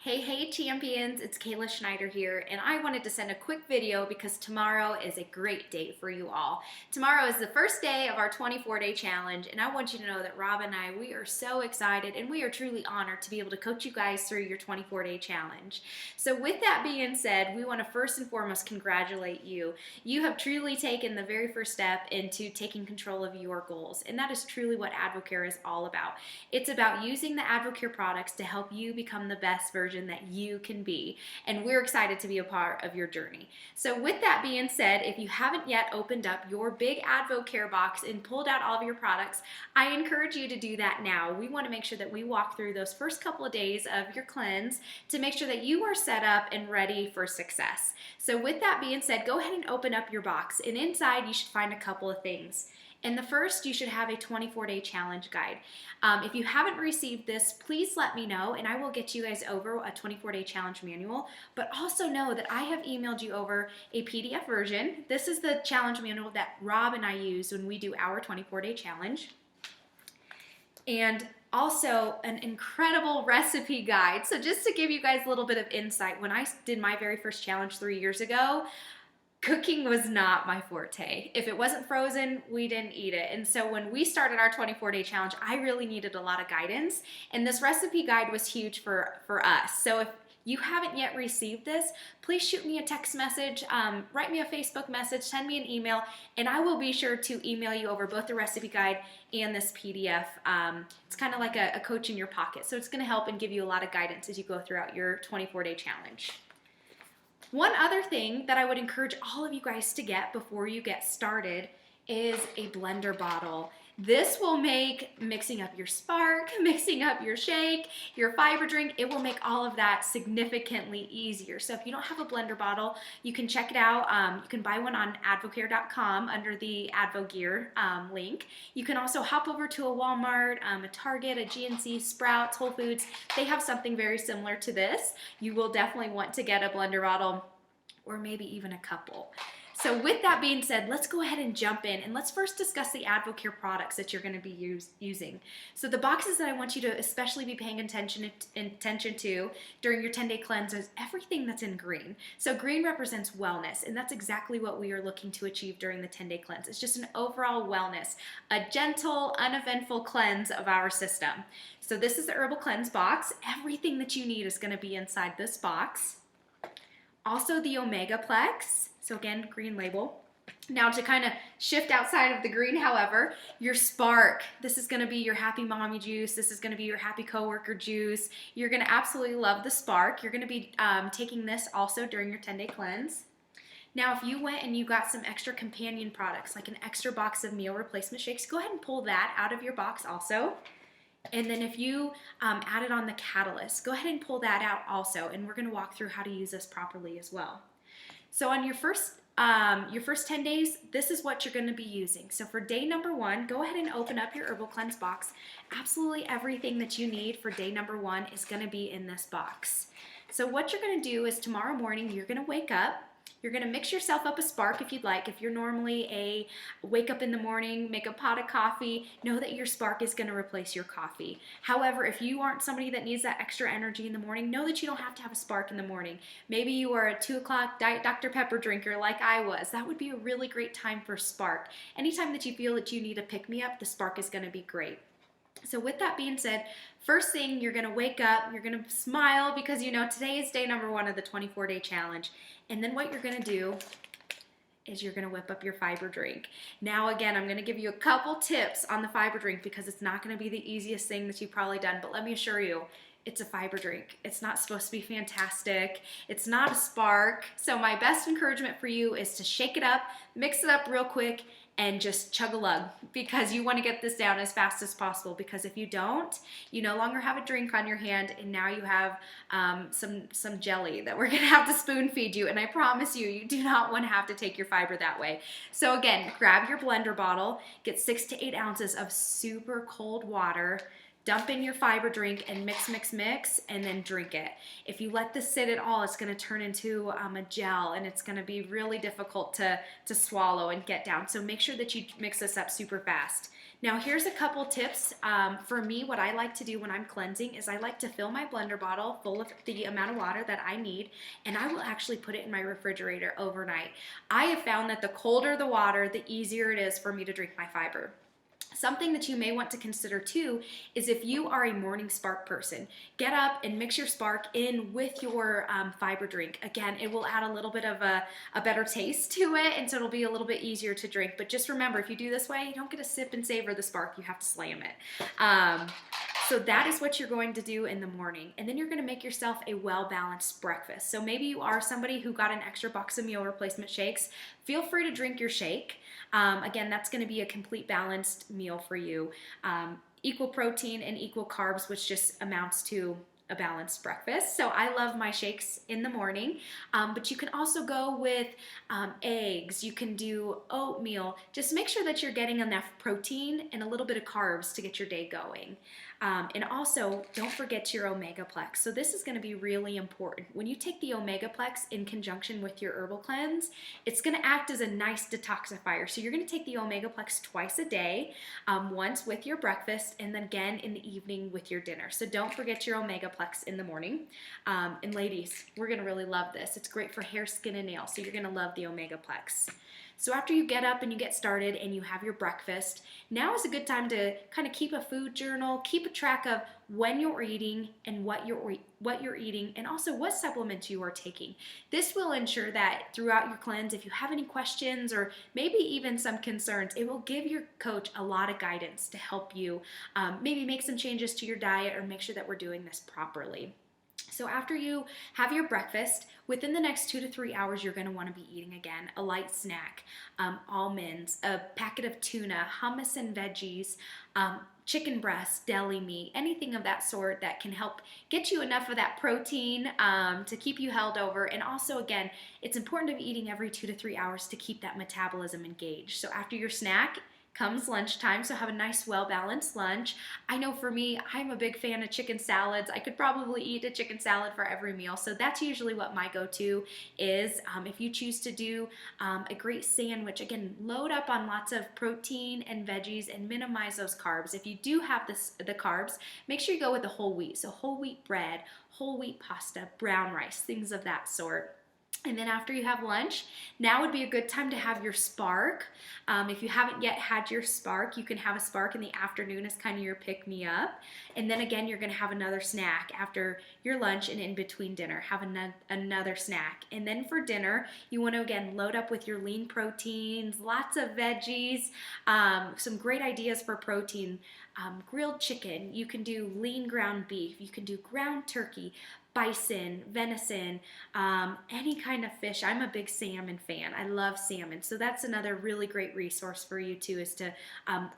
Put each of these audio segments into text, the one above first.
Hey champions, it's Kayla Schneider here, and I wanted to send a quick video because tomorrow is a great day for you all. Tomorrow is the first day of our 24-day challenge, and I want you to know that Rob and I, we are so excited and we are truly honored to be able to coach you guys through your 24-day challenge. So with that being said, we want to first and foremost congratulate you. You have truly taken the very first step into taking control of your goals, and that is truly what Advocare is all about. It's about using the Advocare products to help you become the best version that you can be, and we're excited to be a part of your journey. So with that being said, if you haven't yet opened up your big Advocare box and pulled out all of your products, I encourage you to do that now. We want to make sure that we walk through those first couple of days of your cleanse to make sure that you are set up and ready for success. So with that being said, go ahead and open up your box, and inside you should find a couple of things. And the first, you should have a 24-day challenge guide. If you haven't received this, please let me know, and I will get you guys over a 24-day challenge manual. But also know that I have emailed you over a PDF version. This is the challenge manual that Rob and I use when we do our 24-day challenge. And also an incredible recipe guide. So just to give you guys a little bit of insight, when I did my very first challenge 3 years ago, cooking was not my forte. If it wasn't frozen, we didn't eat it. And so when we started our 24-day challenge, I really needed a lot of guidance. And this recipe guide was huge for us. So if you haven't yet received this, please shoot me a text message, write me a Facebook message, send me an email, and I will be sure to email you over both the recipe guide and this PDF. It's kind of like a coach in your pocket. So it's going to help and give you a lot of guidance as you go throughout your 24-day challenge. One other thing that I would encourage all of you guys to get before you get started is a blender bottle. This will make mixing up your spark, mixing up your shake, your fiber drink, it will make all of that significantly easier. So if you don't have a blender bottle, you can check it out. You can buy one on advocare.com under the Advocare link. You can also hop over to a Walmart, a Target, a GNC, Sprouts, Whole Foods. They have something very similar to this. You will definitely want to get a blender bottle or maybe even a couple. So with that being said, let's go ahead and jump in, and let's first discuss the Advocare products that you're going to be using. So the boxes that I want you to especially be paying attention to during your 10-day cleanse is everything that's in green. So green represents wellness, and that's exactly what we are looking to achieve during the 10-day cleanse. It's just an overall wellness, a gentle, uneventful cleanse of our system. So this is the Herbal Cleanse Box. Everything that you need is going to be inside this box. Also the Omegaplex. So again, green label. Now to kind of shift outside of the green, however, your spark. This is going to be your happy mommy juice. This is going to be your happy coworker juice. You're going to absolutely love the spark. You're going to be taking this also during your 10-day cleanse. Now, if you went and you got some extra companion products, like an extra box of meal replacement shakes, go ahead and pull that out of your box also. And then if you added on the catalyst, go ahead and pull that out also. And we're going to walk through how to use this properly as well. So on your first 10 days, this is what you're going to be using. So for day number 1, go ahead and open up your Herbal Cleanse box. Absolutely everything that you need for day number 1 is going to be in this box. So what you're going to do is tomorrow morning, you're going to wake up. You're going to mix yourself up a spark if you'd like. If you're normally a wake up in the morning, make a pot of coffee, know that your spark is going to replace your coffee. However, if you aren't somebody that needs that extra energy in the morning, know that you don't have to have a spark in the morning. Maybe you are a 2 o'clock Diet Dr. Pepper drinker like I was. That would be a really great time for spark. Anytime that you feel that you need a pick-me-up, the spark is going to be great. So with that being said, first thing, you're going to wake up, you're going to smile because you know today is day number 1 of the 24-day challenge. And then what you're going to do is you're going to whip up your fiber drink. Now again, I'm going to give you a couple tips on the fiber drink because it's not going to be the easiest thing that you've probably done, but let me assure you, it's a fiber drink. It's not supposed to be fantastic. It's not a spark. So my best encouragement for you is to shake it up, mix it up real quick, and just chug a lug because you want to get this down as fast as possible, because if you don't, you no longer have a drink on your hand and now you have some jelly that we're going to have to spoon feed you, and I promise you, you do not want to have to take your fiber that way. So again, grab your blender bottle, get 6 to 8 ounces of super cold water, dump in your fiber drink and mix, and then drink it. If you let this sit at all, it's going to turn into a gel, and it's going to be really difficult to swallow and get down. So make sure that you mix this up super fast. Now here's a couple tips. For me, what I like to do when I'm cleansing is I like to fill my blender bottle full of the amount of water that I need, and I will actually put it in my refrigerator overnight. I have found that the colder the water, the easier it is for me to drink my fiber. Something that you may want to consider too is if you are a morning spark person, get up and mix your spark in with your fiber drink. Again, it will add a little bit of a better taste to it, and so it'll be a little bit easier to drink. But just remember, if you do this way, you don't get to sip and savor the spark, you have to slam it. So that is what you're going to do in the morning. And then you're going to make yourself a well-balanced breakfast. So maybe you are somebody who got an extra box of meal replacement shakes. Feel free to drink your shake. Again, that's going to be a complete balanced meal for you. Equal protein and equal carbs, which just amounts to a balanced breakfast. So I love my shakes in the morning, but you can also go with eggs. You can do oatmeal. Just make sure that you're getting enough protein and a little bit of carbs to get your day going. And also, don't forget your Omegaplex. So this is going to be really important. When you take the Omegaplex in conjunction with your Herbal Cleanse, it's going to act as a nice detoxifier. So you're going to take the Omegaplex twice a day, once with your breakfast, and then again in the evening with your dinner. So don't forget your Omegaplex in the morning. And ladies, we're going to really love this. It's great for hair, skin, and nails. So you're going to love the Omegaplex. So after you get up and you get started and you have your breakfast, now is a good time to kind of keep a food journal, keep a track of when you're eating and what you're eating, and also what supplements you are taking. This will ensure that throughout your cleanse, if you have any questions or maybe even some concerns, it will give your coach a lot of guidance to help you maybe make some changes to your diet or make sure that we're doing this properly. So after you have your breakfast, within the next 2 to 3 hours, you're going to want to be eating again a light snack, almonds, a packet of tuna, hummus and veggies, chicken breast, deli meat, anything of that sort that can help get you enough of that protein to keep you held over. And also, again, it's important to be eating every 2 to 3 hours to keep that metabolism engaged. So after your snack comes lunchtime, so have a nice well-balanced lunch. I know for me, I'm a big fan of chicken salads. I could probably eat a chicken salad for every meal, so that's usually what my go-to is. If you choose to do a great sandwich, again, load up on lots of protein and veggies and minimize those carbs. If you do have the carbs, make sure you go with the whole wheat, so whole wheat bread, whole wheat pasta, brown rice, things of that sort. And then after you have lunch, now would be a good time to have your spark. If you haven't yet had your spark, you can have a spark in the afternoon as kind of your pick-me-up. And then again, you're going to have another snack after your lunch and in between dinner. Have another snack. And then for dinner, you want to, again, load up with your lean proteins, lots of veggies, some great ideas for protein. Grilled chicken, you can do lean ground beef, you can do ground turkey, bison, venison, any kind of fish. I'm a big salmon fan. I love salmon. So that's another really great resource for you too, is to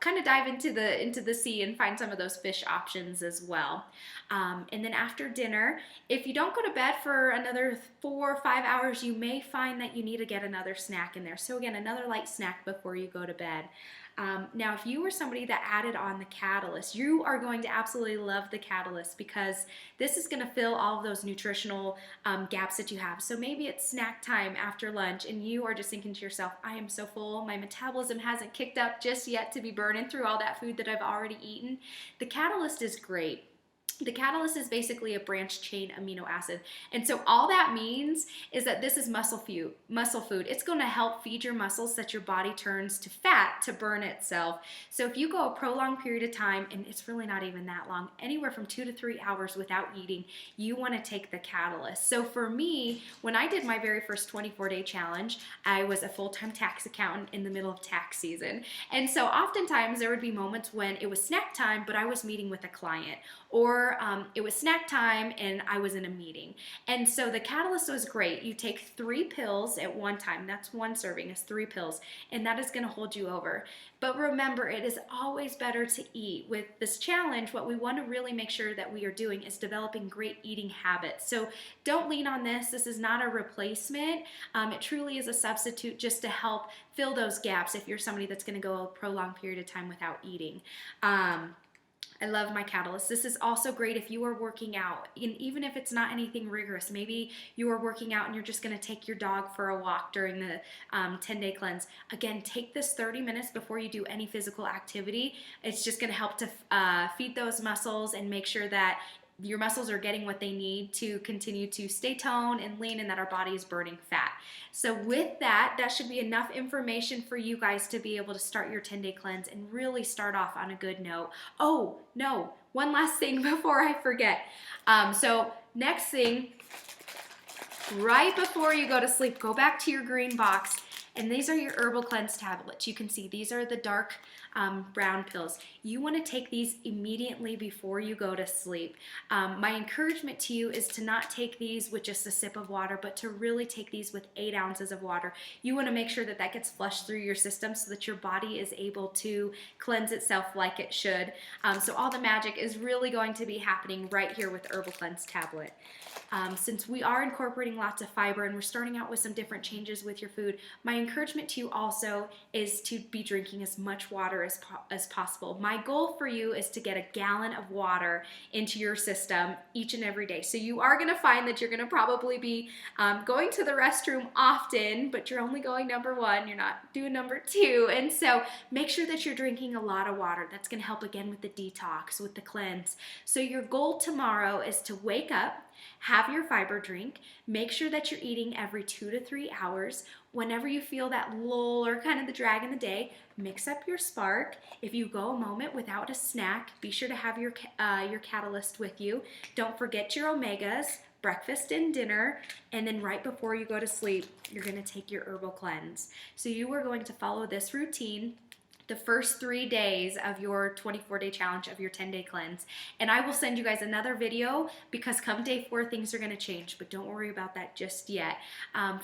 kind of dive into the sea and find some of those fish options as well. And then after dinner, if you don't go to bed for another 4 or 5 hours, you may find that you need to get another snack in there. So again, another light snack before you go to bed. Now, if you were somebody that added on the Catalyst, you are going to absolutely love the Catalyst because this is going to fill all of those nutritional gaps that you have. So maybe it's snack time after lunch and you are just thinking to yourself, I am so full, my metabolism hasn't kicked up just yet to be burning through all that food that I've already eaten. The Catalyst is great. The Catalyst is basically a branched chain amino acid. And so all that means is that this is muscle food. It's going to help feed your muscles so that your body turns to fat to burn itself. So if you go a prolonged period of time, and it's really not even that long, anywhere from 2 to 3 hours without eating, you want to take the Catalyst. So for me, when I did my very first 24-day challenge, I was a full-time tax accountant in the middle of tax season. And so oftentimes there would be moments when it was snack time, but I was meeting with a client, or it was snack time and I was in a meeting. And so the Catalyst was great. You take 3 pills at one time. That's one serving, is 3 pills, and that is going to hold you over. But remember, it is always better to eat. With this challenge, what we want to really make sure that we are doing is developing great eating habits. So don't lean on this. This is not a replacement. It truly is a substitute just to help fill those gaps if you're somebody that's going to go a prolonged period of time without eating. I love my catalyst. This is also great if you are working out, and even if it's not anything rigorous. Maybe you are working out and you're just going to take your dog for a walk during the 10-day cleanse. Again, take this 30 minutes before you do any physical activity. It's just going to help to feed those muscles and make sure that your muscles are getting what they need to continue to stay toned and lean, and that our body is burning fat. So with that, that should be enough information for you guys to be able to start your 10-day cleanse and really start off on a good note. Oh, no, one last thing before I forget. So next thing, right before you go to sleep, go back to your green box, and these are your Herbal Cleanse tablets. You can see these are the dark brown pills. You want to take these immediately before you go to sleep. My encouragement to you is to not take these with just a sip of water, but to really take these with 8 ounces of water. You want to make sure that that gets flushed through your system so that your body is able to cleanse itself like it should. So all the magic is really going to be happening right here with Herbal Cleanse tablet. Since we are incorporating lots of fiber and we're starting out with some different changes with your food, my encouragement to you also is to be drinking as much water as possible. My goal for you is to get a gallon of water into your system each and every day. So you are going to find that you're going to probably be going to the restroom often, but you're only going number 1. You're not doing number 2. And so make sure that you're drinking a lot of water. That's going to help again with the detox, with the cleanse. So your goal tomorrow is to wake up, have your fiber drink, make sure that you're eating every 2 to 3 hours. Whenever you feel that lull or kind of the drag in the day, mix up your spark. If you go a moment without a snack, be sure to have your catalyst with you. Don't forget your omegas, breakfast and dinner, and then right before you go to sleep, you're going to take your Herbal Cleanse. So you are going to follow this routine the first 3 days of your 24-day challenge of your 10-day cleanse. And I will send you guys another video because come day 4, things are going to change, but don't worry about that just yet.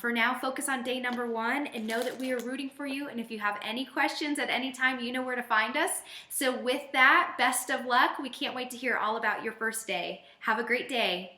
For now, focus on day number 1 and know that we are rooting for you. And if you have any questions at any time, you know where to find us. So with that, best of luck. We can't wait to hear all about your first day. Have a great day.